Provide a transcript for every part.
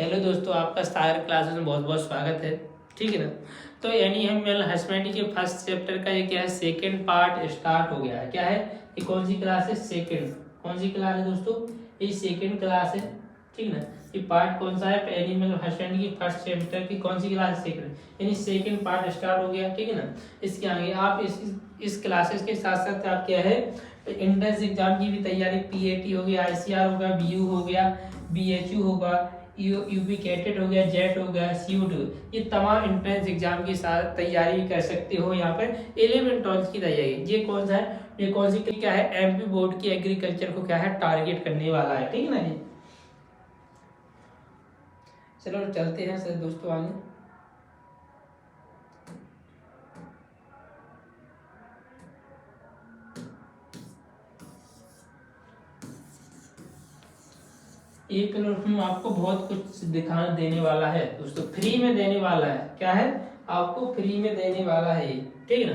Hello दोस्तों, आपका सागर classes में बहुत बहुत स्वागत है। ठीक है ना। तो यानी हम हस्बैंडरी के फर्स्ट चैप्टर का ये क्या है, सेकंड पार्ट स्टार्ट हो गया है। क्या है ये, कौन सी क्लास है? सेकंड। कौन सी क्लास है दोस्तों? ये सेकंड क्लास है। ठीक ना। ये पार्ट कौन सा है? एनिमल हस्बैंडरी की फर्स्ट चैप्टर की कौन सी क्लास है? सेकंड। यानी सेकंड पार्ट स्टार्ट हो गया। ठीक है ना। इसके आगे आप इस क्लासेस के साथ साथ आप क्या है, एंट्रेंस एग्जाम की भी तैयारी, पीएटी हो गया, आईसीआर हो गया, बीयू हो गया, बीएचयू होगा, यूपी कैटेट हो गया, जेट हो गया, सीयूट हो गया, ये तमाम एंट्रेंस एग्जाम की साथ तैयारी कर सकते हो। यहाँ पर 11 12 की तैयारी, ये कौन सा है, ये कौन सी क्या है, एमपी बोर्ड की एग्रीकल्चर को क्या है, टारगेट करने वाला है। ठीक है ना जी। चलो चलते हैं सर दोस्तों आगे। एक हम आपको बहुत कुछ दिखाने देने वाला है दोस्तों, फ्री में देने वाला है। क्या है, आपको फ्री में देने वाला है ये। ठीक है ना।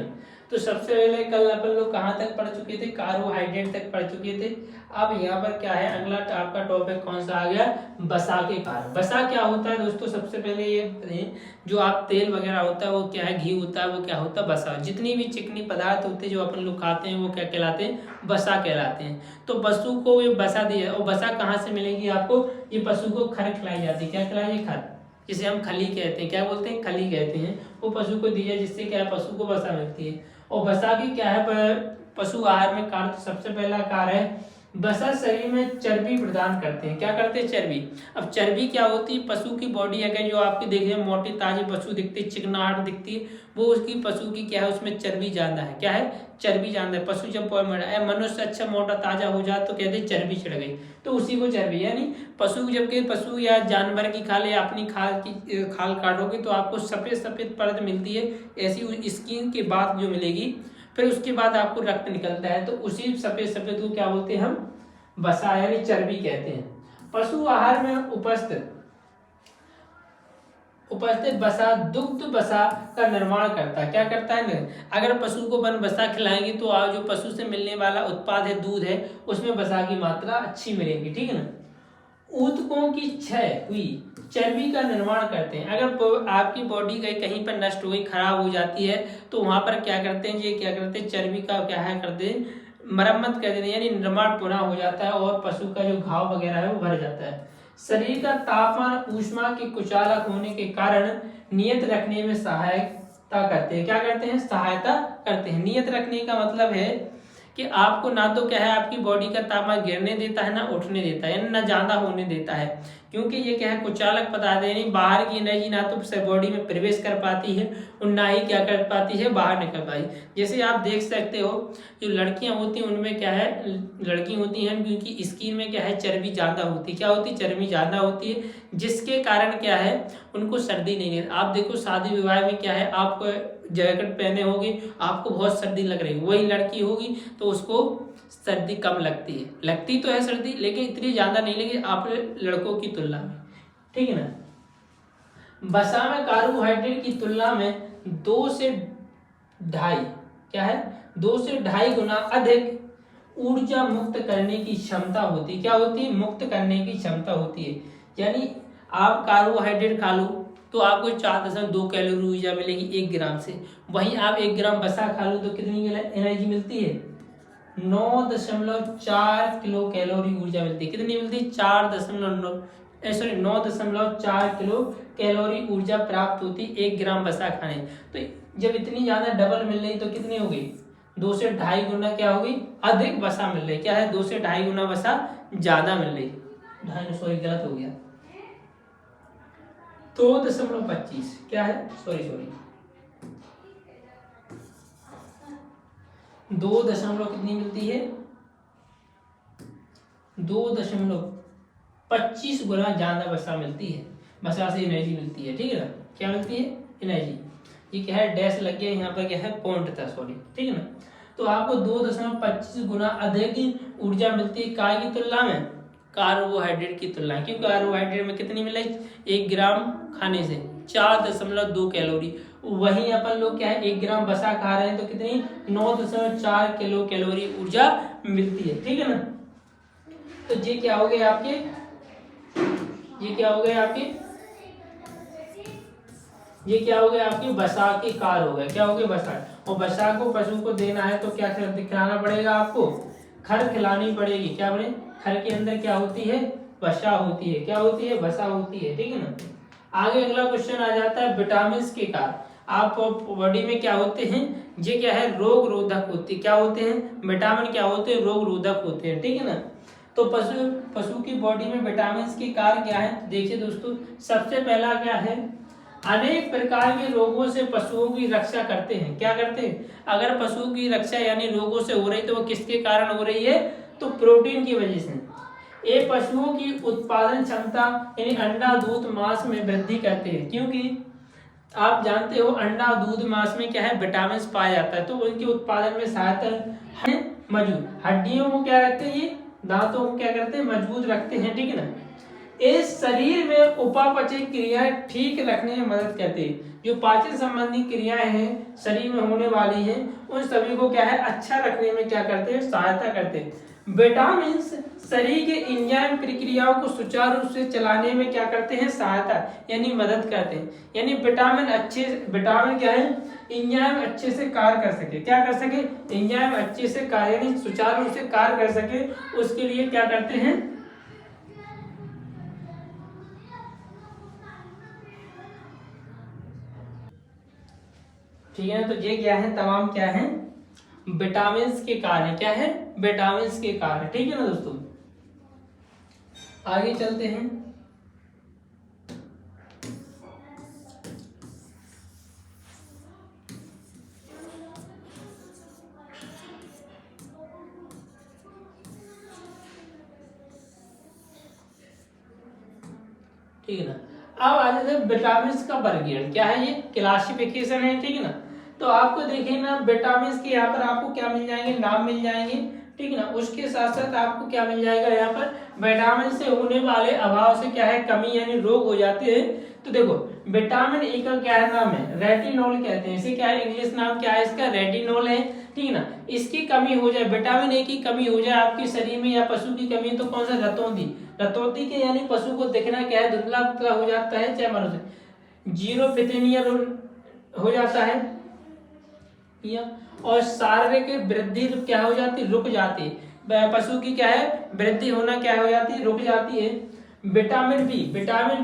तो सबसे पहले कल अपन लोग कहाँ तक पढ़ चुके थे, कार्बोहाइड्रेट तक पढ़ चुके थे। अब यहाँ पर क्या है, अगला आपका टॉपिक कौन सा आ गया, वसा के कारण। वसा क्या होता है दोस्तों, सबसे पहले ये जो आप तेल वगैरह होता है वो क्या है, घी होता है, वो क्या होता है, वसा। जितनी भी चिकनी पदार्थ होते हैं जो अपन लोग खाते हैं वो क्या कहलाते हैं, वसा कहलाते हैं। तो पशु को ये वसा दिया, और वसा कहाँ से मिलेगी आपको, ये पशु को खर खिलाई जाती है। क्या खिलाई, खर, जिसे हम खली कहते हैं। क्या बोलते हैं, खली कहते हैं। वो पशु को दी जाए, जिससे क्या है, पशु को वसा मिलती है। और वसा की क्या है, पशु आहार में कार्य, तो सबसे पहला कार्य है वसा शरीर में चर्बी प्रदान करते हैं। क्या करते हैं, चर्बी। अब चर्बी क्या होती है, पशु की बॉडी अगर जो आपकी देखिए मोटी ताजी पशु दिखती है, चिकनाहट दिखती है, वो उसकी पशु की क्या है, उसमें चर्बी ज्यादा है। क्या है, चर्बी ज्यादा है। पशु जब मनुष्य अच्छा मोटा ताजा हो जाए तो कहते हैं चर्बी चढ़ गई, तो उसी को चर्बी। यानी पशु, जबकि पशु या जानवर की खाल या अपनी खाल की खाल काटोगे तो आपको सफेद सफेद परत मिलती है, ऐसी स्किन के बाद जो मिलेगी, फिर उसके बाद आपको रक्त निकलता है, तो उसी सफेद सफेद को क्या बोलते हैं हम, वसा यानी चर्बी कहते हैं। पशु आहार में उपस्थित वसा दुग्ध वसा का निर्माण करता है। क्या करता है ना, अगर पशु को अपन वसा खिलाएंगे तो आप जो पशु से मिलने वाला उत्पाद है, दूध है, उसमें वसा की मात्रा अच्छी मिलेगी। ठीक है ना। ऊतकों की क्षय हुई चर्बी का निर्माण करते हैं। अगर आपकी बॉडी कहीं पर नष्ट हो गई, खराब हो जाती है, तो वहां पर क्या करते हैं, ये क्या करते हैं, चर्बी का क्या है करते हैं, मरम्मत कर देते हैं, यानी निर्माण पूरा हो जाता है और पशु का जो घाव वगैरह है वो भर जाता है। शरीर का तापमान ऊष्मा के कुचालक होने के कारण नियत रखने में सहायता करते हैं। क्या करते हैं, सहायता करते हैं। नियत रखने का मतलब है कि आपको ना तो क्या है, आपकी बॉडी का तापमान गिरने देता है, ना उठने देता है, यानी ना ज्यादा होने देता है, क्योंकि ये क्या है, कुचालक पदार्थ है, यानी बाहर की एनर्जी ना तो बॉडी में प्रवेश कर पाती है और ना ही क्या कर पाती है, बाहर निकल पाई। जैसे आप देख सकते हो, जो लड़कियां होती हैं उनमें क्या है, लड़की होती हैं उनकी स्किन में क्या है, चर्बी ज्यादा होती है। क्या होती है, चर्बी ज्यादा होती है, जिसके कारण क्या है, उनको सर्दी नहीं है। आप देखो शादी विवाह में क्या है, आप जैकेट पहने होगी, आपको बहुत सर्दी लग रही है, वही लड़की होगी तो उसको सर्दी कम लगती है। लगती तो है सर्दी, लेकिन इतनी ज्यादा नहीं लगी आप लड़कों की तुलना में। ठीक है ना। वसा में कार्बोहाइड्रेट की तुलना में 2 से 2.5 क्या है, 2 से 2.5 गुना अधिक ऊर्जा मुक्त करने की क्षमता होती है। क्या होती है, मुक्त करने की क्षमता होती है। यानी आप कार्बोहाइड्रेट खा लो तो आपको 4.2 कैलोरी ऊर्जा मिलेगी 1 ग्राम से। वहीं आप 1 ग्राम वसा खा लो तो कितनी एनर्जी मिलती है, 9.4 किलो कैलोरी ऊर्जा मिलती है। कितनी मिलती है, 9.4 किलो कैलोरी ऊर्जा प्राप्त होती 1 ग्राम वसा खाने। तो जब इतनी ज्यादा डबल मिल रही तो कितनी हो गई, 2 से 2.5 गुना क्या होगी, अधिक वसा मिल रही। क्या है, 2 से 2.5 गुना वसा ज्यादा मिल रही। 2.5 सॉरी गलत हो गया, 2.25 क्या है, सॉरी 2 दशमलव कितनी मिलती है, 2.25 गुना ज्यादा वसा मिलती है। वसा से एनर्जी मिलती है। ठीक है ना, क्या मिलती है, एनर्जी। ये क्या है, डैश लग गया यहाँ पर, क्या है, पॉइंट था, सॉरी। ठीक है ना। तो आपको 2.25 गुना अधिक ऊर्जा मिलती है काय की तुलना में, कार्बोहाइड्रेट की तुलना। क्यों, कार्बोहाइड्रेट में कितनी मिले, 1 ग्राम खाने से 4.2 कैलोरी। वहीं अपन लोग क्या है, 1 ग्राम वसा खा रहे हैं तो कितनी, 9.4 किलो कैलोरी ऊर्जा मिलती है। ठीक है ना। तो ये क्या हो गए आपके ये क्या हो गए आपके, ये क्या हो गया आपकी बसा के कार हो गए, क्या हो गए बसा। और बसा को पशु को देना है तो क्या खिलाना पड़ेगा आपको, खर खिलानी पड़ेगी। क्या बने, खर के अंदर क्या होती है, बसा होती है, क्या होती है, बसा होती है, ठीक है ना। आगे अगला क्वेश्चन आ जाता है विटामिन के कार। आप बॉडी में क्या होते हैं, ये क्या है, रोग रोधक होती, क्या होते हैं, विटामिन क्या होते हैं, रोग रोधक होते हैं, ठीक है ना। तो पशु पशु की बॉडी में विटामिन के कार क्या है, देखिए दोस्तों, सबसे पहला क्या है, अनेक प्रकार के रोगों से पशुओं की रक्षा करते हैं। क्या करते हैं, अगर पशुओं की रक्षा यानी रोगों से हो रही तो वो किसके कारण हो रही है, तो प्रोटीन की वजह से। ये पशुओं की उत्पादन क्षमता यानी अंडा दूध मांस में वृद्धि करते हैं, क्योंकि आप जानते हो अंडा दूध मांस में क्या है, विटामिन पाया जाता है, तो उनके उत्पादन में सहायता है। मजबूत हड्डियों को क्या रखते हैं, ये दांतों को क्या करते हैं, मजबूत रखते हैं, ठीक है ना। इस शरीर में उपापचय क्रियाएं ठीक रखने में मदद करते हैं। जो पाचन संबंधी क्रियाएं हैं शरीर में होने वाली हैं, उन सभी को क्या है, अच्छा रखने में क्या करते हैं, सहायता करते हैं। विटामिन शरीर के एंजाइम प्रक्रियाओं को सुचारू रूप से चलाने में क्या करते हैं, सहायता यानी मदद करते हैं। यानी विटामिन क्या है, एंजाइम अच्छे से कार्य कर सके, क्या कर सके, एंजाइम अच्छे से कार्य यानी सुचारू रूप से कार्य कर सके, उसके लिए क्या करते हैं, ठीक है ना। तो ये क्या है, तमाम क्या है, विटामिन के कार्य, क्या है, विटामिन के कार्य, ठीक है ना दोस्तों। आगे चलते हैं। ठीक है ना। अब आ जाते हैं विटामिन का वर्गीकरण, क्या है, ये क्लासिफिकेशन है, ठीक है ना। तो आपको देखिए ना, विटामिन के यहाँ पर आपको क्या मिल जाएंगे, नाम मिल जाएंगे, ठीक है ना। उसके साथ साथ आपको क्या मिल जाएगा, यहाँ पर विटामिन से होने वाले अभाव से क्या है, कमी यानी रोग हो जाते हैं। तो देखो विटामिन ए का क्या है, नाम है रेटिनोल कहते हैं, इसे क्या है, इंग्लिश नाम क्या है इसका, रेटिनोल है, ठीक है ना। इसकी कमी हो जाए, विटामिन ए की कमी हो जाए आपके शरीर में, या पशु की कमी, तो कौन सा, रतौंधी, रतौंधी के यानी पशु को दिखना क्या है, धुंधला पतला हो जाता है, चाहे मनुष्य जीरो पिथेनिया हो जाता है, और शारीरिक वृद्धि क्या हो जाती है, रुक जाती है, पशु की क्या है, वृद्धि होना क्या हो जाती है, रुक जाती है। विटामिन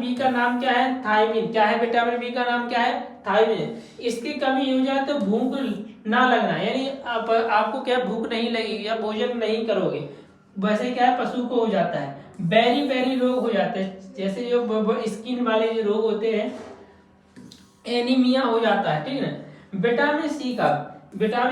बी का नाम क्या है, थायमिन, क्या है, विटामिन बी का नाम क्या है, थायमिन। इसकी कमी हो जाए तो भूख ना लगना, यानी आपको क्या भूख नहीं लगेगी या भोजन नहीं करोगे, वैसे क्या है पशु को हो जाता है। बेरी बेरी रोग हो जाते हैं, जैसे जो स्किन वाले जो रोग होते हैं, एनीमिया हो जाता है, ठीक है ना। विटामिन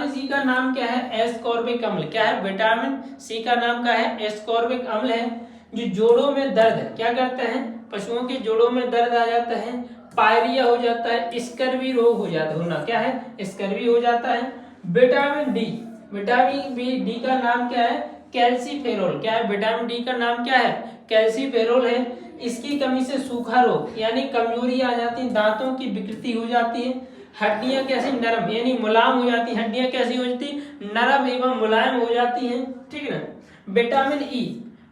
सी का नाम क्या है, एस्कॉर्बिक अम्ल, क्या है, विटामिन सी का नाम क्या है, एस्कॉर्बिक अम्ल है। जो जोड़ों में दर्द क्या करता है, पशुओं के जोड़ों में दर्द आ जाता है, पायरिया हो जाता है, स्कर्वी रोग हो जाता है, होना क्या है, स्कर्वी हो जाता है। विटामिन डी का नाम क्या है, कैल्सीफेरोल, क्या है, विटामिन डी का नाम क्या है, कैल्सीफेरोल है। इसकी कमी से सूखा रोग यानी कमजोरी आ जाती है, दांतों की विकृति हो जाती है, हड्डियां कैसी नरम यानी मुलायम हो जाती है, हड्डियां कैसी हो जाती, नरम एवं मुलायम हो जाती हैं, ठीक है ना।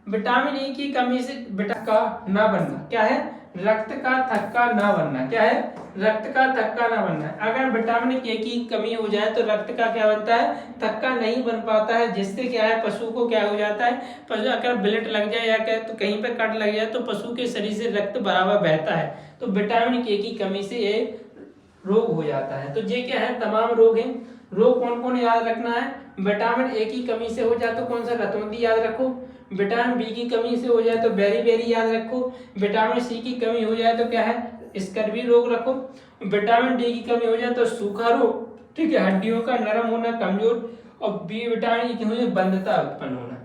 विटामिन ई की कमी से बेटा का ना बनना, क्या है, रक्त का थक्का ना बनना, क्या है, रक्त का थक्का ना बनना। अगर विटामिन ए की कमी हो जाए तो रक्त का क्या बनता है, थक्का नहीं बन पाता है, जिससे क्या है पशु को क्या हो जाता है, पशु अगर ब्लड लग जाए या क्या तो कहीं पर कट लग जाए तो पशु के शरीर से रक्त बराबर बहता है, तो विटामिन ए की कमी से ये रोग हो जाता है। तो ये क्या है, तमाम रोग हैं। रोग कौन कौन याद रखना है, विटामिन ए की कमी से हो जाए तो कौन सा, रतौंधी याद रखो। विटामिन बी की कमी से हो जाए तो बेरी बेरी याद रखो। विटामिन सी की कमी हो जाए तो क्या है, स्कर्वी रोग रखो। विटामिन डी की कमी हो जाए तो सूखा रोग, ठीक है, हड्डियों का नरम होना, कमजोर, और बी विटामिन की कमी बंधता उत्पन्न होना।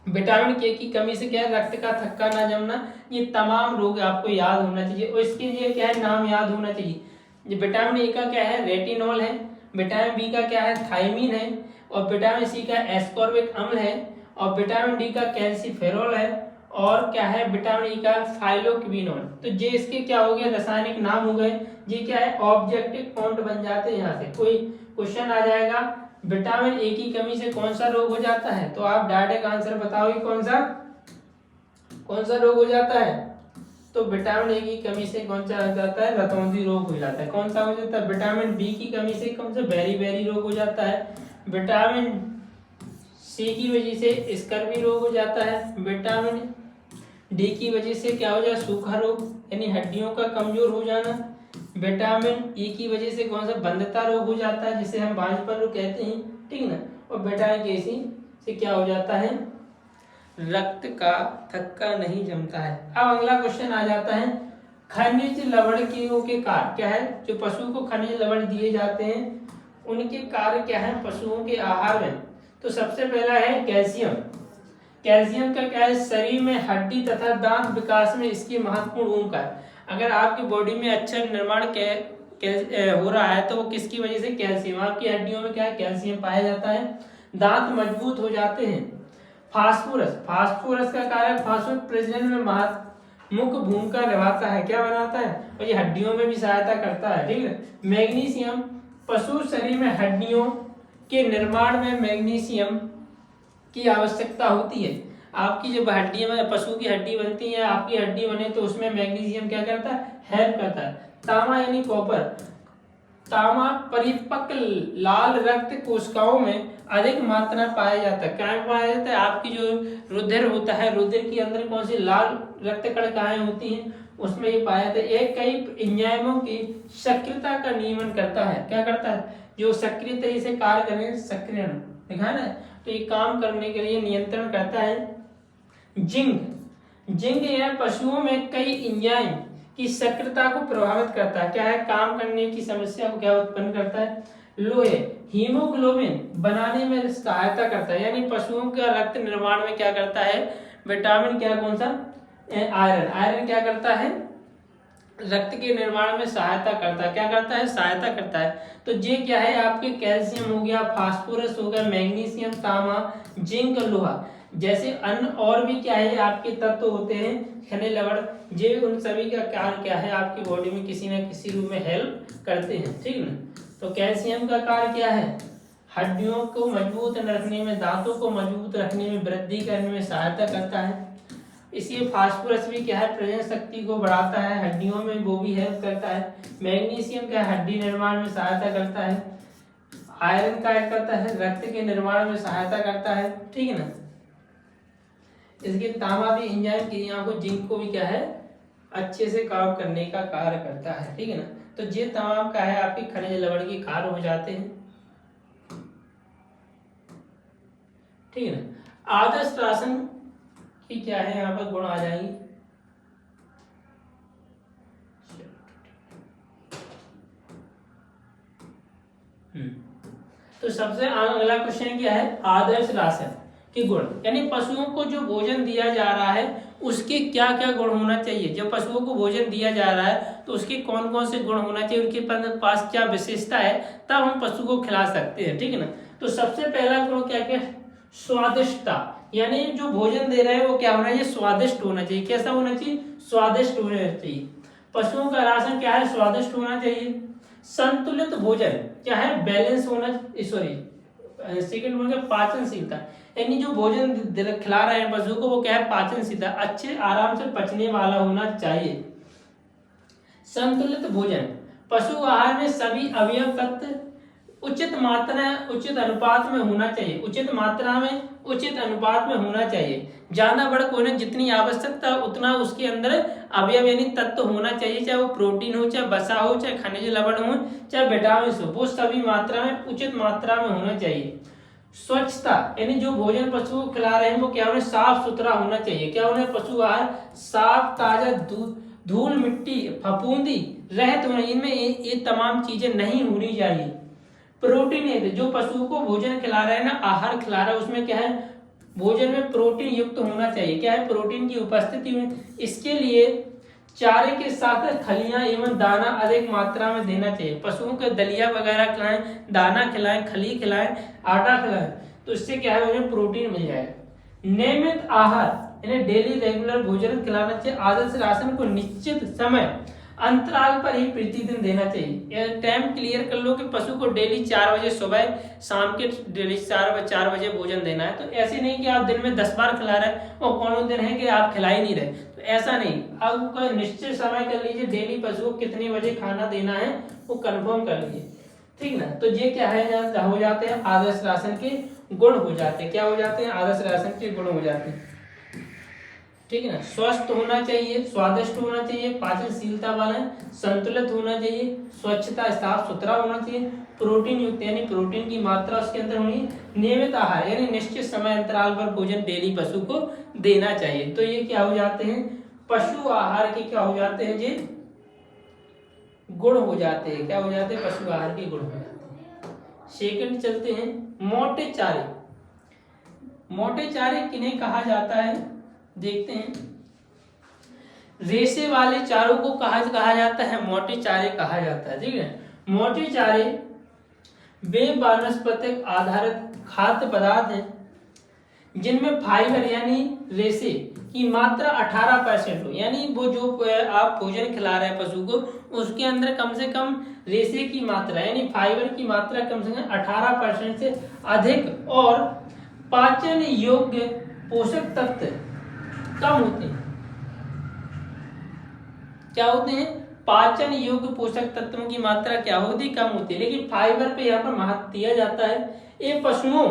विटामिन के की कमी से क्या है, रक्त का थक्का ना जमना। ये तमाम रोग आपको याद होना चाहिए, और इसके लिए क्या है, नाम याद होना चाहिए। विटामिन ए का क्या है, रेटिनॉल है। विटामिन बी का क्या है, थायमिन है। और विटामिन सी का एस्कॉर्बिक अम्ल है। और विटामिन डी का कैल्सीफेरोल है। और क्या है, विटामिन ई का फाइलोक्विनोन। तो ये इसके क्या हो गए, रासायनिक नाम हो गए। ये क्या है, ऑब्जेक्टिव पॉइंट बन जाते हैं। यहाँ से कोई क्वेश्चन आ जाएगा, विटामिन ए की कमी से कौन सा रोग हो जाता है, तो आप डायरेक्ट आंसर बताओगे कौन सा रोग हो जाता है। तो विटामिन ए की कमी से कौन सा हो जाता है, रतौंधी रोग हो जाता है। कौन सा हो जाता है, विटामिन बी की कमी से कौन सा, बेरी रोग हो जाता है। विटामिन सी की वजह से स्कर्वी रोग हो जाता है। विटामिन डी की वजह से क्या हो जाए, सूखा रोग यानी हड्डियों का कमजोर हो जाना। विटामिन ई की वजह से कौन सा, बंधता रोग हो जाता है जिसे हम बांझपन रोग कहते हैं, ठीक है ना। और विटामिन के से क्या हो जाता है, रक्त का थक्का नहीं जमता है। अब अगला क्वेश्चन आ जाता है, खनिज लवणियों के कार्य क्या है। जो पशु को खनिज लवण दिए जाते हैं उनके कार्य क्या है पशुओं के आहार में। तो सबसे पहला है कैल्शियम। कैल्शियम का क्या है, शरीर में हड्डी तथा दांत विकास में इसकी महत्वपूर्ण भूमिका है। अगर आपकी बॉडी में अच्छा निर्माण हो रहा है तो वो किसकी वजह से, कैल्शियम। आपकी हड्डियों में क्या है, कैल्शियम पाया जाता है। दांत मजबूत हो जाते हैं। फास्फोरस का कार्य फास्फोरस प्रजनन में मुख्य भूमिका निभाता है। क्या बनाता है, और ये हड्डियों में भी सहायता करता है, ठीक है। मैग्नीशियम, पशु शरीर में हड्डियों के निर्माण में मैग्नीशियम की आवश्यकता होती है। आपकी जब हड्डी में पशु की हड्डी बनती है, आपकी हड्डी बने तो उसमें मैग्नीशियम क्या करता है, हेल्प करता है। तांबा यानी कॉपर, तांबा परिपक्व लाल रक्त कोशिकाओं में अधिक मात्रा पाया जाता है। क्या पाया जाता है, आपकी जो रुधिर होता है, रुधिर के अंदर कौन सी लाल रक्त कणिकाएं होती हैं उसमें ये पाया जाता है। ये कई एंजाइमों की सक्रियता का नियमन करता है। क्या करता है, जो सक्रिय तरीके से कार्य करें, सक्रियण देखा है ना, तो ये काम करने के लिए नियंत्रण करता है। जिंक यह पशुओं में कई एंजाइम की सक्रियता को प्रभावित करता है। क्या है, काम करने की समस्या को क्या उत्पन्न करता है। लोहे, हीमोग्लोबिन बनाने में सहायता करता है, यानी पशुओं का रक्त निर्माण में क्या करता है। विटामिन क्या, कौन सा, आयरन क्या करता है, रक्त के निर्माण में सहायता करता है। क्या करता है, सहायता करता है। तो ये क्या है आपके, कैल्शियम हो गया, फास्फोरस हो गया, मैग्नीशियम, तांबा, जिंक, लोहा जैसे अन्य और भी क्या है आपके तत्व होते हैं खनिज लवण, ये उन सभी का कार्य क्या है आपकी बॉडी में किसी न किसी रूप में हेल्प करते हैं, ठीक ना। तो कैल्शियम का कार्य क्या है, हड्डियों को मजबूत रखने में, दांतों को मजबूत रखने में, वृद्धि करने में सहायता करता है। इसलिए फास्फोरस भी क्या है, प्रजनन शक्ति को बढ़ाता है, हड्डियों में वो भी हेल्प करता है। मैग्नीशियम क्या, हड्डी निर्माण में सहायता करता है। आयरन क्या करता है, रक्त के निर्माण में सहायता करता है, ठीक है ना। इसके तांबा भी एंजाइम क्रियाओं को, जिंक को भी क्या है अच्छे से काम करने का कार्य करता है, ठीक है ना। तो ये तमाम का है आपके खनिज लवण के कार्य हो जाते हैं, ठीक है ना। आदर्श राशन की क्या है यहाँ पर गुण आ जाएंगे। तो सबसे अगला क्वेश्चन क्या है, आदर्श राशन के गुण, यानी पशुओं को जो भोजन दिया जा रहा है उसके क्या क्या गुण होना चाहिए। जब पशुओं को भोजन दिया जा रहा है तो उसके कौन कौन से गुण होना चाहिए, उनके पास क्या विशेषता है, तब हम पशु को खिला सकते हैं, ठीक है ना। तो सबसे पहला गुण क्या क्या, स्वादिष्टता, यानी जो भोजन दे रहे हैं वो क्या होना चाहिए, स्वादिष्ट होना चाहिए। कैसा होना चाहिए, स्वादिष्ट होना चाहिए। पशुओं का राशन क्या है, स्वादिष्ट होना चाहिए। संतुलित भोजन क्या है, बैलेंस होना, सॉरी सेकंड हो गया पाचनशीलता, यानी जो भोजन खिला रहे हैं पशु को वो क्या है, पाचनशीलता, अच्छे आराम से पचने वाला होना चाहिए। संतुलित भोजन, पशु आहार में सभी अवयव तत्व उचित मात्रा, उचित अनुपात में होना चाहिए। उचित मात्रा में, उचित अनुपात में होना चाहिए। ज्यादा बढ़ को जितनी आवश्यकता उतना उसके अंदर अवयव यानी तत्व होना चाहिए, चाहे वो प्रोटीन हो, चाहे वसा हो, चाहे खनिज लवण हो, चाहे विटामिन हो, वो सभी मात्रा में, उचित मात्रा में होना चाहिए। स्वच्छता, यानी जो भोजन पशु को खिला रहे हैं वो क्या होना, साफ सुथरा होना चाहिए। क्या होना, पशु आहार साफ, ताजा, धूल मिट्टी फफूंदी रहत होना, इनमें ये तमाम चीजें नहीं होनी चाहिए। प्रोटीन है, जो पशु को भोजन खिला रहे हैं ना, आहार खिला रहा है, उसमें क्या है, भोजन में प्रोटीन युक्त होना चाहिए। क्या है, प्रोटीन की उपस्थिति में। इसके लिए चारे के साथ खलियां एवं दाना अधिक मात्रा में देना चाहिए। पशुओं को दलिया वगैरह खिलाएं, दाना खिलाएं, खली खिलाएं, आटा खिलाएं, तो इससे क्या है, उन्हें प्रोटीन मिल जाएगा। नियमित आहार यानी डेली रेगुलर भोजन खिलाना चाहिए। आदर्श राशन को निश्चित समय अंतराल पर ही प्रतिदिन देना चाहिए। टाइम क्लियर कर लो कि पशु को डेली 4 बजे सुबह, शाम के डेली 4 बजे भोजन देना है। तो ऐसे नहीं कि आप दिन में 10 बार खिला रहे हैं और कौन दिन है कि आप खिला ही नहीं रहे। तो ऐसा नहीं, अब कोई निश्चित समय कर लीजिए, डेली पशु को कितने बजे खाना देना है वो कंफर्म कर लीजिए, ठीक ना। तो ये क्या है, हो जाते हैं आदर्श राशन के गुण हो जाते हैं। क्या हो जाते हैं, आदर्श राशन के गुण हो जाते हैं, ठीक है ना। स्वस्थ होना चाहिए, स्वादिष्ट होना चाहिए, पाचनशीलता वाला, संतुलित होना चाहिए, स्वच्छता साफ सुथरा होना चाहिए, प्रोटीन युक्त यानी प्रोटीन की मात्रा उसके अंदर होनी, नियमित आहार यानी निश्चित समय अंतराल पर भोजन डेली पशु को देना चाहिए। तो ये क्या हो जाते हैं, पशु आहार के क्या हो जाते हैं, ये गुण हो जाते हैं। क्या हो जाते हैं, पशु आहार के गुण हो जाते हैं। सेकंड चलते हैं, मोटे चारे। मोटे चारे किन्हें कहा जाता है, देखते हैं। रेशे वाले चारों को कहा जाता है मोटे चारे कहा जाता है, ठीक है। मोटे चारे वे वानस्पतिक आधारित खाद्य पदार्थ हैं जिनमें फाइबर यानी रेशे की मात्रा 18% हो, यानी वो जो आप भोजन खिला रहे हैं पशु को, उसके अंदर कम से कम रेशे की मात्रा यानी फाइबर की मात्रा कम से कम 18% से अधिक और पाचन योग्य पोषक तत्व कम होते हैं। क्या होते हैं, पाचन योग्य पोषक तत्वों की मात्रा क्या होती, कम होती है। लेकिन फाइबर पे यहाँ पर महत्व दिया जाता है। ये पशुओं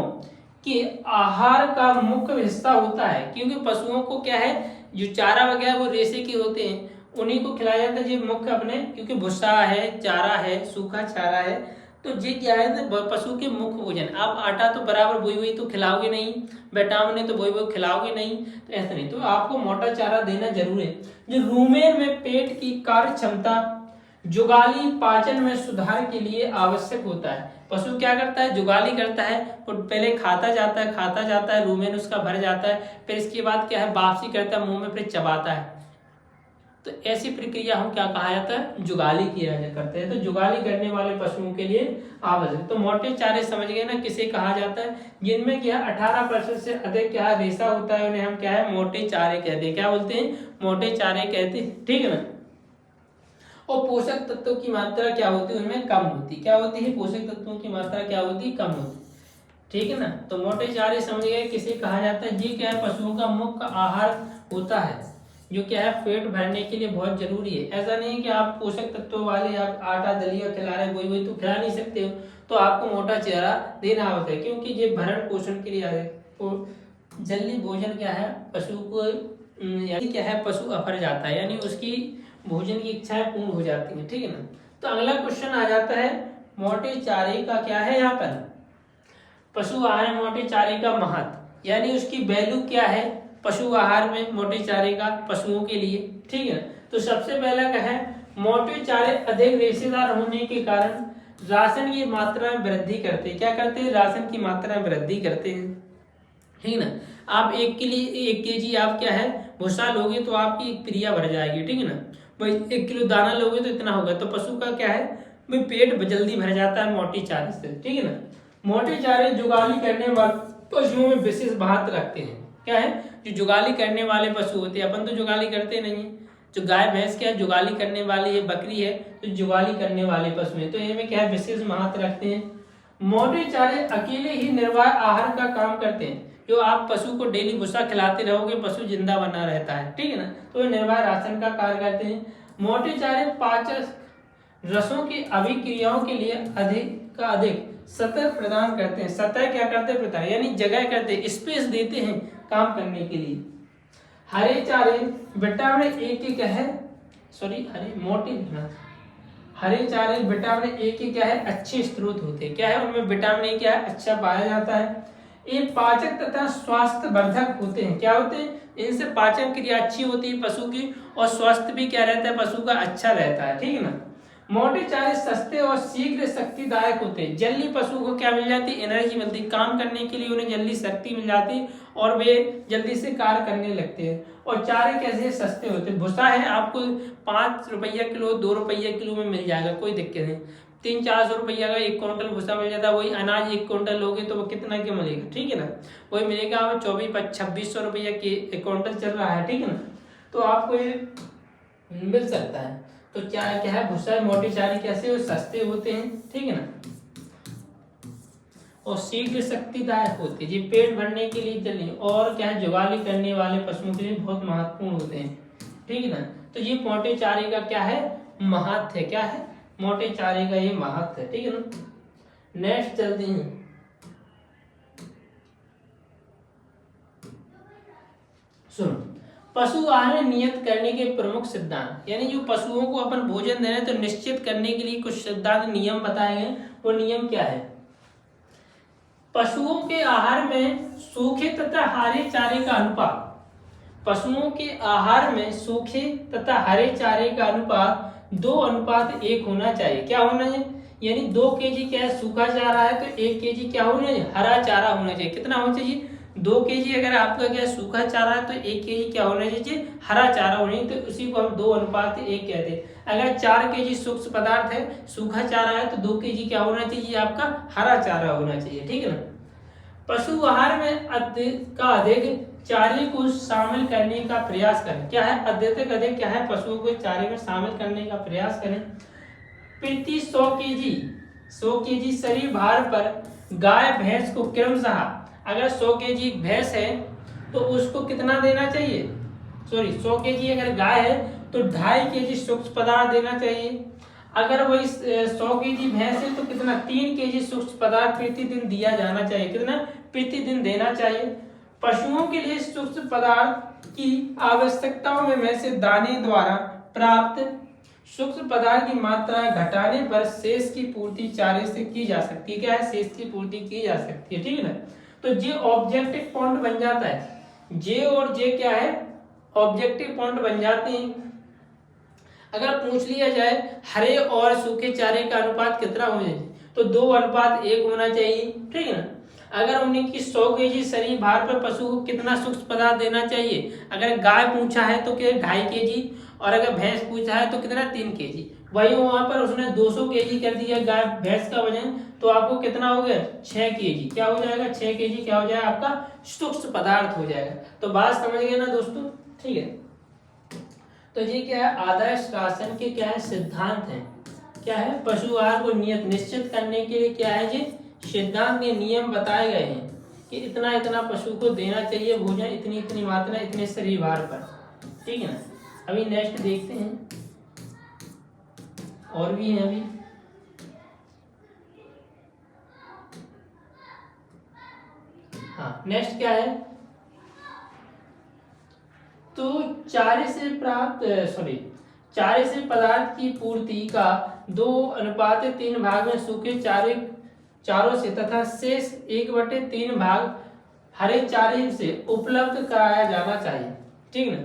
के आहार का मुख्य हिस्सा होता है, क्योंकि पशुओं को क्या है, जो चारा वगैरह वो रेशे के होते हैं, उन्हीं को खिलाया जाता है। जो मुख्य अपने, क्योंकि भूसा है, चारा है, सूखा चारा है, तो ये क्या है ना, पशु के मुख्य भोजन। आप आटा तो बराबर वही तो खिलाओगे नहीं, विटामिन तो वही खिलाओगे नहीं, तो ऐसा नहीं। तो आपको मोटा चारा देना जरूर है। जो रूमेन में पेट की कार्य क्षमता, जुगाली पाचन में सुधार के लिए आवश्यक होता है। पशु क्या करता है, जुगाली करता है, तो पहले खाता जाता है, रूमेन उसका भर जाता है, फिर इसके बाद क्या है, वापसी करता है मुंह में, फिर चबाता है। तो ऐसी प्रक्रिया हम क्या कहा जाता है, जुगाली किया करते हैं। तो जुगाली करने वाले पशुओं के लिए आवश्यक। तो मोटे चारे समझ गए ना किसे कहा जाता है, जिनमें क्या 18% से अधिक क्या रेशा होता है, उन्हें हम क्या है, मोटे चारे कहते हैं। क्या बोलते हैं, मोटे चारे कहते हैं, ठीक है ना। और पोषक तत्वों की मात्रा क्या होती है, उनमें कम होती। क्या होती है, पोषक तत्वों की मात्रा क्या होती, कम होती, ठीक है ना। तो मोटे चारे समझ गए किसे कहा जाता है। ये क्या है, पशुओं का मुख्य आहार होता है, जो क्या है पेट भरने के लिए बहुत जरूरी है। ऐसा नहीं है कि आप पोषक तत्वों वाले आप आटा दलिया खिला रहे हैं, वही तो खिला नहीं सकते हो, तो आपको मोटा चारा देना आवश्यक है, क्योंकि ये भरण पोषण के लिए तो जल्दी भोजन क्या है पशु को, यानी क्या है, पशु अफर जाता है, यानी उसकी भोजन की इच्छाएं पूर्ण हो जाती है, ठीक है ना। तो अगला क्वेश्चन आ जाता है, मोटे चारे का क्या है, यहाँ पर पशु आहार में मोटे चारे का महत्व, यानी उसकी वैल्यू क्या है पशु आहार में मोटे चारे का पशुओं के लिए, ठीक है। तो सबसे पहला क्या है, मोटे चारे अधिक रेशेदार होने के कारण राशन की मात्रा में वृद्धि करते हैं। क्या करते हैं, राशन की मात्रा में वृद्धि करते हैं, ठीक है ना। आप 1 केजी आप क्या है भूसा लोगे तो आपकी क्रिया बढ़ जाएगी, ठीक है ना। भाई 1 किलो दाना लोगे तो इतना होगा। तो पशु का क्या है, भाई पेट जल्दी भर जाता है मोटे चारे से, ठीक है ना। मोटे चारे जुगाली करने वाले पशुओं में विशेष महत्व रखते हैं। क्या है, जो जुगाली करने वाले पशु होते हैं, अपन तो जुगाली करते नहीं है। जो गाय भैंस क्या है जुगाली करने वाली है, बकरी है तो जुगाली करने वाले पशु है, तो इनमें क्या है विशेष महत्व रखते हैं। मोटे चारे अकेले ही निर्वाह आहार का काम करते हैं। जो आप पशु को डेली भूसा खिलाते रहोगे, पशु जिंदा बना रहता है, ठीक है ना। तो ये निर्वाह राशन का कार्य करते हैं। मोटे चारे पाचन रसों की अभिक्रियाओं के लिए अधिक सतह प्रदान करते हैं। सतह क्या करते हैं, प्रदान यानी जगह करते हैं, स्पेस देते हैं काम करने के लिए। हरे चारे विटामिन ए के क्या है, हरे चारे विटामिन ए के क्या है, अच्छे स्रोत होते हैं। क्या है, उनमें विटामिन ए क्या है, अच्छा पाया जाता है। ये पाचक तथा स्वास्थ्य वर्धक होते हैं। क्या होते हैं, इनसे पाचन क्रिया अच्छी होती है पशु की, और स्वास्थ्य भी क्या रहता है पशु का अच्छा रहता है, ठीक है ना। मोटे चारे सस्ते और शीघ्र शक्तिदायक होते हैं। जल्दी पशु को क्या मिल जाती है, एनर्जी मिलती है, काम करने के लिए उन्हें जल्दी शक्ति मिल जाती है और वे जल्दी से कार्य करने लगते हैं। और चारे कैसे सस्ते होते हैं, भूसा है आपको 5 रुपया किलो 2 रुपया किलो में मिल जाएगा, कोई दिक्कत नहीं। 300-400 रुपया का 1 क्विंटल भूसा मिल जाता है। वही अनाज 1 क्विंटल लोगे तो वो कितना क्या मिलेगा, ठीक है ना। वही मिलेगा 2400-2600 रुपया के 1 क्विंटल चल रहा है, ठीक है ना। तो आपको ये मिल सकता है। तो क्या है भूसा मोटे चारे कैसे हो, सस्ते होते हैं, ठीक है ना, और शीघ्र शक्तिदायक होते हैं। ये पेट भरने के लिए चलिए, और क्या है जुगाली करने वाले पशुओं के लिए बहुत महत्वपूर्ण होते हैं। ठीक है ना। तो ये मोटे चारे का क्या है, महत्व है, क्या है, मोटे चारे का ये महत्व है, ठीक है ना। नेक्स्ट चलते हैं। सुनो, पशु आहार में नियत करने के प्रमुख सिद्धांत, यानी जो पशुओं को अपन भोजन दे रहे हैं तो निश्चित करने के लिए कुछ सिद्धांत नियम बताए गए। वो नियम क्या है, पशुओं के आहार में सूखे तथा हरे चारे का अनुपात, पशुओं के आहार में सूखे तथा हरे चारे का अनुपात 2:1 होना चाहिए। क्या होना चाहिए, यानी 2 केजी क्या है, सूखा चारा है तो 1 केजी क्या होना चाहिए, हरा चारा होना चाहिए। कितना होना चाहिए, 2 केजी अगर आपका क्या है सूखा चारा है तो 1 केजी क्या होना चाहिए, हरा चारा होना चाहिए। तो उसी को हम 2:1 कहते हैं। अगर 4 केजी सूक्ष्म पदार्थ है, सूखा चारा है, तो 2 केजी क्या होना चाहिए, आपका हरा चारा होना चाहिए, ठीक है ना। पशु आहार में अधिक चारे को शामिल करने का प्रयास करें। क्या है, अधिक क्या है, पशुओं को चारे में शामिल करने का प्रयास करें। प्रति 100 केजी शरीर भार पर गाय भैंस को क्रमशः, अगर 100 केजी भैंस है तो उसको कितना देना चाहिए, 100 केजी अगर गाय है तो 2.5 केजी सूक्ष्म पदार्थ देना चाहिए। अगर वही 100 केजी भैंस है तो कितना, 3 केजी सूक्ष्म पदार्थ प्रतिदिन दिया जाना चाहिए। कितना, प्रतिदिन देना चाहिए। पशुओं के लिए सूक्ष्म पदार्थ की आवश्यकताओं में से दाने द्वारा प्राप्त सूक्ष्म पदार्थ की मात्रा घटाने पर शेष की पूर्ति चारे से की जा सकती है। क्या है, शेष की पूर्ति की जा सकती है, ठीक है ना। तो जे ऑब्जेक्टिव पॉइंट बन जाता है, जे और जे क्या है, ऑब्जेक्टिव पॉइंट बन जाते हैं। अगर पूछ लिया जाए हरे और सूखे चारे का अनुपात कितना होना चाहिए, तो 2:1 होना चाहिए, ठीक है ना। अगर उन्हें कि 100 केजी शरीर भार पर पशु को कितना सूक्ष्म पदार्थ देना चाहिए, अगर गाय पूछा है तो क्या 2.5 केजी, और अगर भैंस पूछा है तो कितना 3 केजी। वही वहां पर उसने 200 केजी कर दिया गाय भैंस का वजन, तो आपको कितना हो गया, 6 केजी। क्या हो जाएगा, 6 केजी क्या हो जाएगा, आपका सूक्ष्म पदार्थ हो जाएगा। तो बात समझ गए ना दोस्तों, ठीक है। तो ये क्या है, आदर्श राशन के क्या है, सिद्धांत है। क्या है, पशु आहार को नियत निश्चित करने के लिए क्या है, ये सिद्धांत के नियम बताए गए हैं कि इतना इतना पशु को देना चाहिए भोजन, इतनी इतनी मात्रा, इतने शरीर भार पर, ठीक है ना। अभी नेक्स्ट देखते हैं, और भी है अभी। हाँ, नेक्स्ट क्या है, तो चारे से पदार्थ की पूर्ति का 2:3 भाग में सूखे चारों से तथा शेष 1/3 भाग हरे चारे से उपलब्ध कराया जाना चाहिए, ठीक है ना।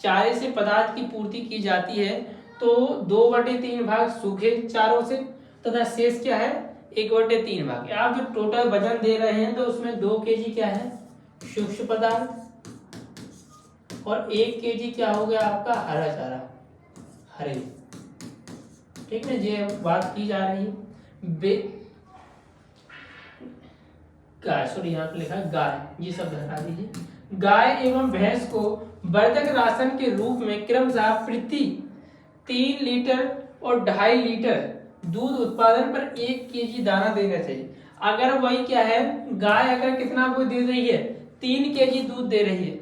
चारे से पदार्थ की पूर्ति की जाती है तो 2/3 भाग सूखे चारों से तथा शेष क्या है, 1/3 भाग। आप जो टोटल वजन दे रहे हैं तो उसमें 2 केजी क्या है, सूक्ष्म पदार्थ, और 1 केजी क्या हो गया आपका हरा चारा, हरे, ठीक है। ये बात की जा रही है गाय, सॉरी यहाँ पे लिखा है गाय, ये सब हटा दीजिए। गाय एवं भैंस को वर्धक राशन के रूप में क्रमशः प्रति 3 लीटर और 2.5 लीटर दूध उत्पादन पर 1 केजी दाना देना चाहिए। अगर वही क्या है, गाय अगर कितना आपको दे रही है, 3 केजी दूध दे रही है,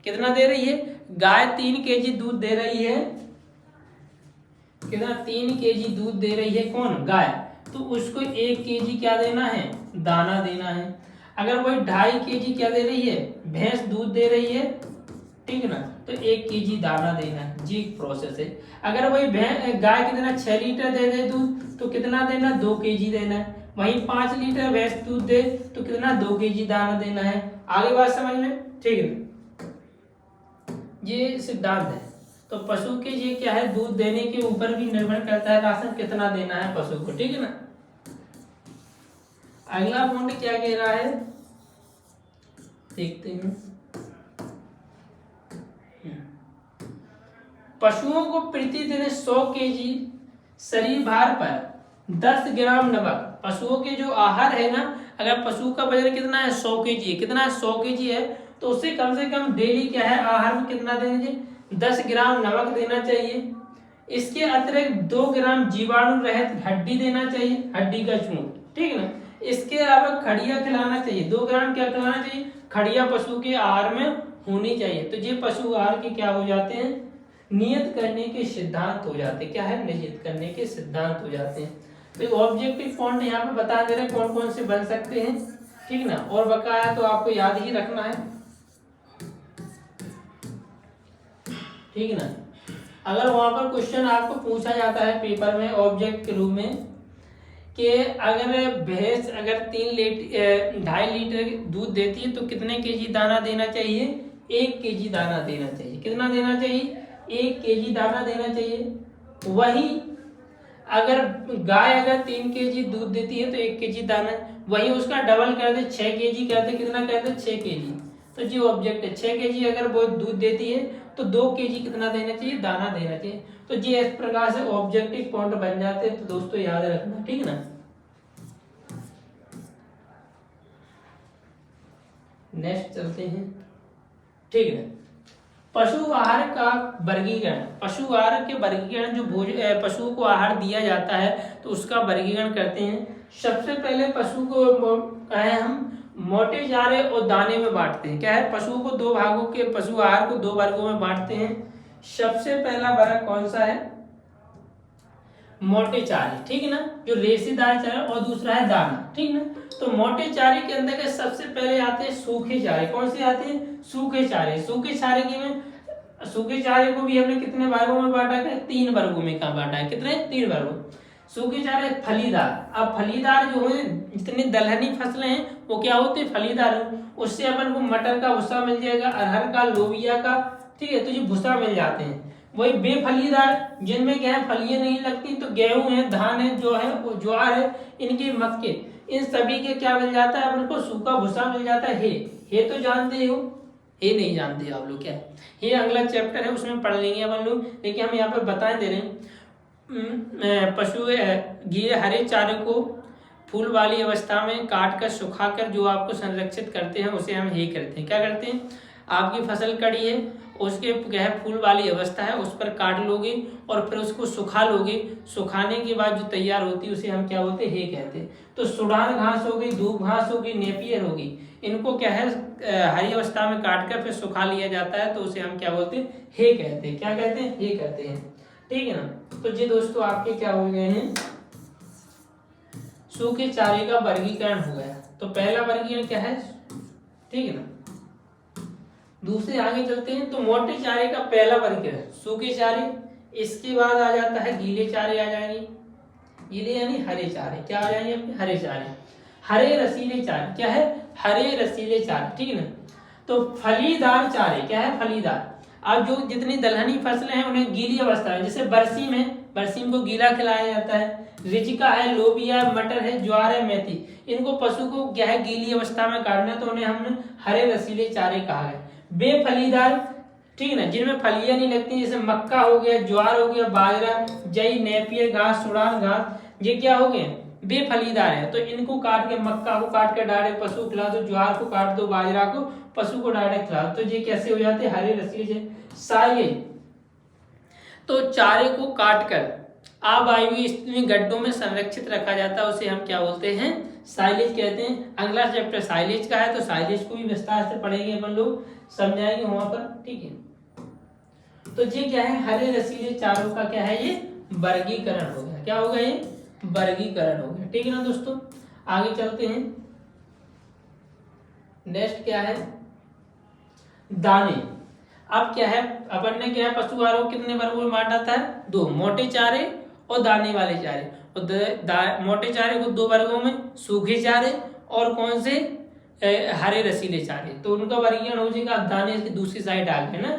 कितना दे रही है, गाय 3 केजी दूध दे रही है, कितना, 3 केजी दूध दे रही है, कौन, गाय, तो उसको 1 केजी क्या देना है, दाना देना है। अगर वही 2.5 केजी क्या दे रही है, भैंस दूध दे रही है, ठीक है ना, तो 1 केजी दाना देना है, जी प्रोसेस है। अगर वही गाय कितना 6 लीटर दे दे दूध तो कितना देना, 2 केजी देना है। वही 5 लीटर भैंस दूध दे तो कितना, 2 केजी दाना देना है। आगे बात समझ में, ठीक है। ये सिद्धांत है। तो पशु के ये क्या है, दूध देने के ऊपर भी निर्भर करता है राशन कितना देना है पशु को, ठीक है ना। अगला पॉइंट क्या कह रहा है, देखते हैं। पशुओं को प्रतिदिन 100 केजी शरीर भार पर 10 ग्राम नमक, पशुओं के जो आहार है ना, अगर पशु का वजन कितना है, 100 केजी है, कितना है, 100 केजी है, तो उससे कम से कम डेली क्या है, आहार में कितना देना चाहिए, 10 ग्राम नमक देना चाहिए। इसके अतिरिक्त 2 ग्राम जीवाणु रहित हड्डी देना चाहिए, हड्डी का चूर्ण, ठीक है ना। इसके अलावा खड़िया खिलाना चाहिए, 2 ग्राम क्या खिलाना चाहिए, खड़िया पशु के आहार में होनी चाहिए। तो ये पशु आहार के क्या हो जाते हैं, नियत करने के सिद्धांत हो जाते हैं। क्या है? नियत करने के सिद्धांत हो जाते हैं। तो ऑब्जेक्टिव फॉन्ट यहाँ पे बता दे रहे हैं कौन कौन से बन सकते हैं, ठीक ना। और बकाया तो आपको याद ही रखना है, ठीक ना। अगर वहां पर क्वेश्चन आपको पूछा जाता है पेपर में ऑब्जेक्ट के रूप में कि अगर भैंस अगर 2.5 लीटर दूध देती है तो कितने केजी दाना देना चाहिए? 1 केजी दाना देना चाहिए। कितना देना चाहिए? 1 केजी दाना देना चाहिए। वही अगर गाय अगर 3 केजी दूध देती है तो 1 केजी दाना, वही उसका डबल कर दे 6 केजी कर दे, कितना कर दे? 6 केजी। तो जो ऑब्जेक्ट है 6 केजी अगर वो दूध देती है तो 2 केजी कितना देना चाहिए? दाना देना चाहिए। तो ये इस प्रकार से ऑब्जेक्टिव पॉइंट बन जाते हैं। तो दोस्तों याद रखना, ठीक है ना। नेक्स्ट चलते हैं, ठीक है। पशु आहार का वर्गीकरण। पशु आहार के वर्गीकरण, जो पशु को आहार दिया जाता है तो उसका वर्गीकरण करते हैं। सबसे पहले पशु को हम मोटे चारे और दाने में बांटते हैं। क्या है? पशु को 2 भागों के पशु आहार को 2 वर्गों में बांटते हैं। सबसे पहला वर्ग कौन सा है? मोटे चारे, ठीक है ना, जो रेशेदार चारे, और दूसरा है दाना, ठीक ना। तो मोटे चारे के अंदर के सबसे पहले आते हैं सूखे चारे। कौन से आते हैं? सूखे चारे। सूखे चारे को भी हमने कितने वर्गों में बांटा है? 3 वर्गों में का बांटा है। कितने? 3 वर्गों। सूखे चारे फलीदार। अब फलीदार जो है, जितनी दलहनी फसलें हैं वो क्या होते हैं? फलीदार। उससे अपन को मटर का भूसा मिल जाएगा, अरहर का, लोबिया का, ठीक है, तो ये भूसा मिल जाते हैं। वही बेफलीदार जिनमें क्या है? फलियां नहीं लगती, तो गेहूं है, धान है, जो है वो ज्वार है, इनके मक्के, इन सभी के क्या मिल जाता है? अपन को सूखा भूसा मिल जाता है। हे तो जानते हो? हे नहीं जानते आप लोग? क्या है ये? अगला चैप्टर है, उसमें पढ़ लेंगे अपन लोग, लेकिन हम यहाँ पे बता दे रहे हैं। पशु गीले हरे चारे को फूल वाली अवस्था में काट कर सुखाकर जो आपको संरक्षित करते हैं उसे हम हे करते हैं। क्या करते हैं? आपकी फसल कड़ी है, उसके क्या है? फूल वाली अवस्था है, उस पर काट लोगे और फिर उसको सुखा लोगे। सुखाने के बाद जो तैयार होती है उसे हम क्या बोलते हैं? हे कहते हैं। तो सुडान घास हो गई, दूब घास होगी, नेपियर होगी, इनको क्या है? हरी अवस्था में काट कर फिर सुखा लिया जाता है, तो उसे हम क्या बोलते हैं? हे कहते हैं। क्या कहते हैं? हे कहते हैं, ठीक है ना। तो जी दोस्तों आपके क्या हो गए हैं? सूखे चारे का वर्गीकरण हो गया। तो पहला वर्गीकरण क्या है? ठीक है ना। दूसरे आगे चलते हैं। तो मोटे चारे का पहला वर्गीकरण सूखे चारे, इसके बाद आ जाता है गीले चारे आ जाएंगे। गीले यानी हरे चारे। क्या आ जाएंगे अपने? हरे चारे। हरे रसीले चारे। क्या है? हरे रसीले चारे, ठीक है ना। तो फलीदार चारे। क्या है? फलीदार। अब जो जितनी दलहनी फसलें हैं उन्हें गीली अवस्था है, जैसे बरसीम को गीला खिलाया जाता है। रिजिका है, लोबिया, मटर है, ज्वार है, मेथी, इनको पशु को क्या है? गीली अवस्था में काटना है, तो उन्हें हमने हरे रसीले चारे कहा है। बेफलीदार, ठीक है ना, जिनमें फलियां नहीं लगती, जैसे मक्का हो गया, ज्वार हो गया, बाजरा, जई, नेपियर घास, सुडान घास, ये क्या हो गए? बेफलीदार है। तो इनको काट के, मक्का को काट के डायरेक्ट पशु को खिला दो, ज्वार को काट दो, बाजरा को पशु को डायरेक्ट खिला दो, तो ये कैसे हो जाते हैं? हरे रसीले। साइलेज, तो चारे को काट कर आवायवीय गड्ढों में संरक्षित रखा जाता है, उसे हम क्या बोलते हैं? साइलेज कहते हैं। अगला चैप्टर साइलेज का है, तो साइलेज को भी विस्तार से पढ़ेंगे अपन लोग, समझाएंगे वहां पर, ठीक है। तो ये क्या है? हरे रसीले चारों का क्या है? ये वर्गीकरण हो गया। क्या हो गया? ये वर्गीकरण हो गया, ठीक है ना दोस्तों। आगे चलते हैं। नेक्स्ट क्या है? दाने। अब क्या है? अपन ने क्या है? पशु आहार को कितने वर्गों में बांटा था? 2, मोटे चारे और दाने वाले चारे। और मोटे चारे को 2 वर्गों में, सूखे चारे और कौन से? हरे रसीले चारे। तो उनका वर्गीकरण हो जाएगा। दाने की दूसरी साइड आ गए ना।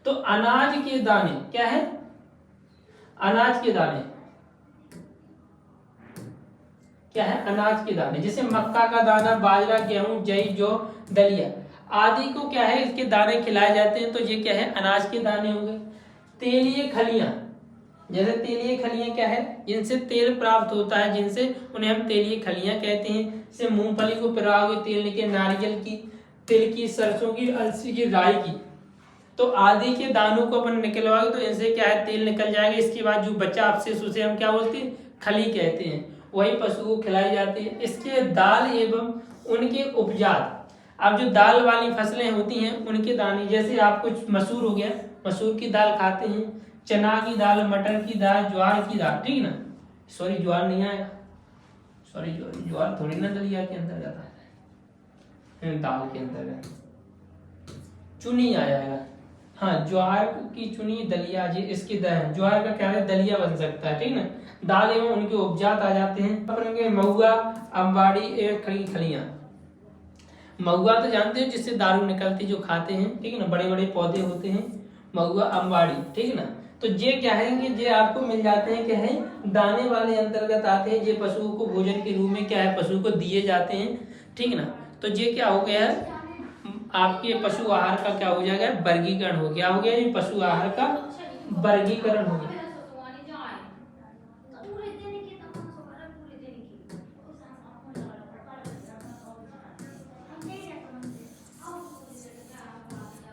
तो अनाज के दाने। क्या है? अनाज के दाने। क्या है? अनाज के दाने, जैसे मक्का का दाना, बाजरा, गेहूं, जई, जौ, दलिया आदि को क्या है? इसके दाने खिलाए जाते हैं, तो ये क्या है? अनाज के दाने हो गए। तेलीय खलियां, जैसे तेलीय खलियां क्या है? जिनसे तेल प्राप्त होता है, जिनसे उन्हें हम तेलीय खलियां कहते हैं। जैसे मूंगफली को पिराओगे, तेल निकले, नारियल की, तिल की, सरसों की, अलसी की, राई की, तो आदि के दानों को अपन निकलवाओगे तो इनसे क्या है? तेल निकल जाएगा। इसके बाद जो बचा अवशेष उसे हम क्या बोलते हैं? खली कहते हैं। वही पशु को खिलाई जाती है। इसके दाल एवं उनके उपजात अब जो दाल वाली फसलें होती हैं उनके दाने, जैसे आप कुछ मसूर हो गया, मसूर की दाल खाते हैं, चना की दाल, मटर की दाल, ज्वार की दाल, ठीक है ना, सॉरी ज्वार नहीं आएगा, सॉरी ज्वार थोड़ी ना दलिया के अंदर जाता है, दाल के अंदर चुनी आ जाएगा। हाँ, ज्वार की चुनी दलिया, जी इसकी ज्वार का क्या है, दलिया बन सकता है, ठीक ना। दाल एवं उनके उपजात आ जाते हैं अपने महुआ, अम्बाड़ी एवं खड़ी खलियां। महुआ तो जानते हो जिससे दारू निकलती, जो खाते हैं, ठीक है ना, बड़े बड़े पौधे होते हैं, महुआ अम्बाड़ी, ठीक है ना। तो ये क्या है कि ये आपको मिल जाते हैं, क्या है, दाने वाले अंतर्गत आते हैं, ये पशुओं को भोजन के रूप में क्या है, पशु को दिए जाते हैं, ठीक ना। तो ये क्या हो गया है, आपके पशु आहार का क्या हो जाएगा, वर्गीकरण हो गया, ये पशु आहार का वर्गीकरण हो गया।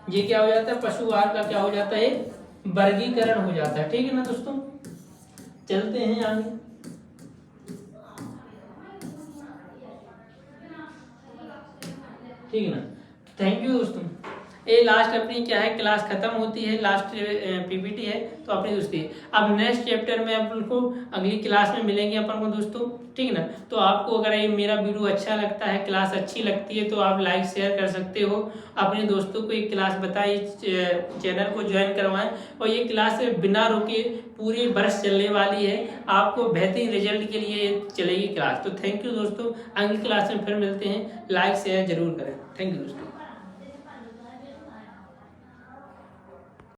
ये क्या हो जाता है, पशु आहार का क्या हो जाता है, वर्गीकरण हो जाता है, ठीक है ना दोस्तों। चलते हैं आगे, ठीक है ना। थैंक यू दोस्तों। ये लास्ट अपनी क्या है, क्लास खत्म होती है, लास्ट पीपीटी है तो अपनी दोस्ती। अब नेक्स्ट चैप्टर में अपन को अगली क्लास में मिलेंगे अपन को दोस्तों, ठीक है ना। तो आपको अगर ये मेरा वीडियो अच्छा लगता है, क्लास अच्छी लगती है, तो आप लाइक शेयर कर सकते हो, अपने दोस्तों को ये क्लास बताएं, चैनल को ज्वाइन करवाएं। और ये क्लास बिना रुके पूरी बरस चलने वाली है, आपको बेहतरीन रिजल्ट के लिए चलेगी क्लास। तो थैंक यू दोस्तों, अगली क्लास में फिर मिलते हैं, लाइक शेयर जरूर करें। थैंक यू दोस्तों।